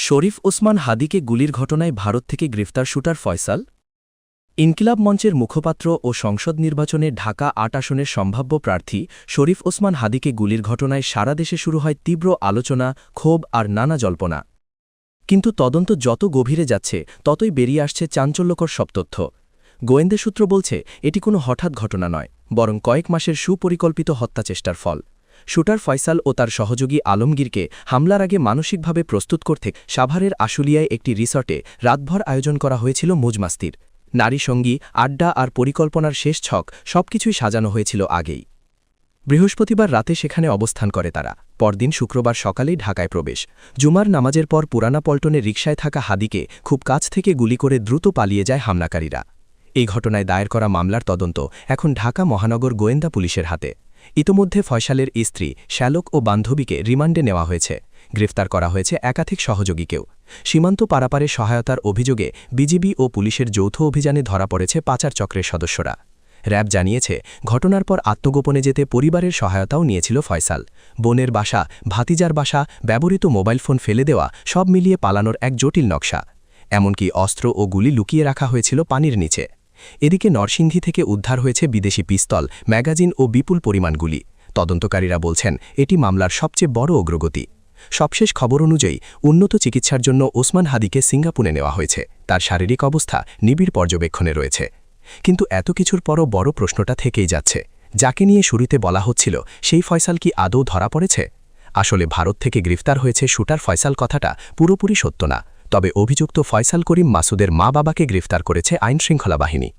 শরীফ ওসমান হাদিকে গুলির ঘটনায় ভারত থেকে গ্রেফতার শুটার ফয়সাল। ইনকিলাব মঞ্চের মুখপাত্র ও সংসদ নির্বাচনে ঢাকা ৮ আসনের সম্ভাব্য প্রার্থী শরীফ ওসমান হাদিকে গুলির ঘটনায় সারা দেশে শুরু হয় তীব্র আলোচনা, ক্ষোভ আর নানা জল্পনা। কিন্তু তদন্ত যত গভীরে যাচ্ছে ততই বেরিয়ে আসছে চাঞ্চল্যকর সব তথ্য। গোয়েন্দা সূত্র বলছে এটি কোনো হঠাৎ ঘটনা নয়, বরং কয়েক মাসের সুপরিকল্পিত হত্যাচেষ্টার ফল। শুটার ফয়সাল ও তার সহযোগী আলমগীরকে হামলার আগে মানসিকভাবে প্রস্তুত করতে সাভারের আশুলিয়ায় একটি রিসর্টে রাতভর আয়োজন করা হয়েছিল মজমাস্তির। নারী সঙ্গী, আড্ডা আর পরিকল্পনার শেষ ছক সবকিছুই সাজানো হয়েছিল আগেই। বৃহস্পতিবার রাতে সেখানে অবস্থান করে তারা। পরদিন শুক্রবার সকালেই ঢাকায় প্রবেশ। জুমার নামাজের পর পুরানা পল্টনে রিকশায় থাকা হাদিকে খুব কাছ থেকে গুলি করে দ্রুত পালিয়ে যায় হামলাকারীরা। এই ঘটনায় দায়ের করা মামলার তদন্ত এখন ঢাকা মহানগর গোয়েন্দা পুলিশের হাতে। ইতোমধ্যে ফয়সালের স্ত্রী, শ্যালক ও বান্ধবীকে রিমান্ডে নেওয়া হয়েছে। গ্রেফতার করা হয়েছে একাধিক সহযোগীকেও। সীমান্ত পারাপারে সহায়তার অভিযোগে বিজিবি ও পুলিশের যৌথ অভিযানে ধরা পড়েছে পাচার চক্রের সদস্যরা। র‍্যাব জানিয়েছে ঘটনার পর আত্মগোপনে যেতে পরিবারের সহায়তাও নিয়েছিল ফয়সাল। বোনের বাসা, ভাতিজার বাসা, ব্যবহৃত মোবাইল ফোন ফেলে দেওয়া সব মিলিয়ে পালানোর এক জটিল নকশা। এমনকি অস্ত্র ও গুলি লুকিয়ে রাখা হয়েছিল পানির নিচে। এদিকে নরসিংদী থেকে উদ্ধার হয়েছে বিদেশি পিস্তল, ম্যাগাজিন ও বিপুল পরিমাণ গুলি। তদন্তকারীরা বলছেন এটি মামলার সবচেয়ে বড় অগ্রগতি। সবশেষ খবর অনুযায়ী উন্নত চিকিৎসার জন্য ওসমান হাদিকে সিঙ্গাপুরে নেওয়া হয়েছে। তার শারীরিক অবস্থা নিবিড় পর্যবেক্ষণে রয়েছে। কিন্তু এত কিছুর পরও বড় প্রশ্নটা থেকেই যাচ্ছে। যাকে নিয়ে শুরুতে বলা হচ্ছিল সেই ফয়সাল কি আদৌ ধরা পড়েছে? আসলে ভারত থেকে গ্রেফতার হয়েছে শুটার ফয়সাল কথাটা পুরোপুরি সত্য না। তবে অভিযুক্ত ফয়সাল করিম মাসুদের মা-বাবাকে গ্রেফতার করেছে আইনশৃঙ্খলা বাহিনী।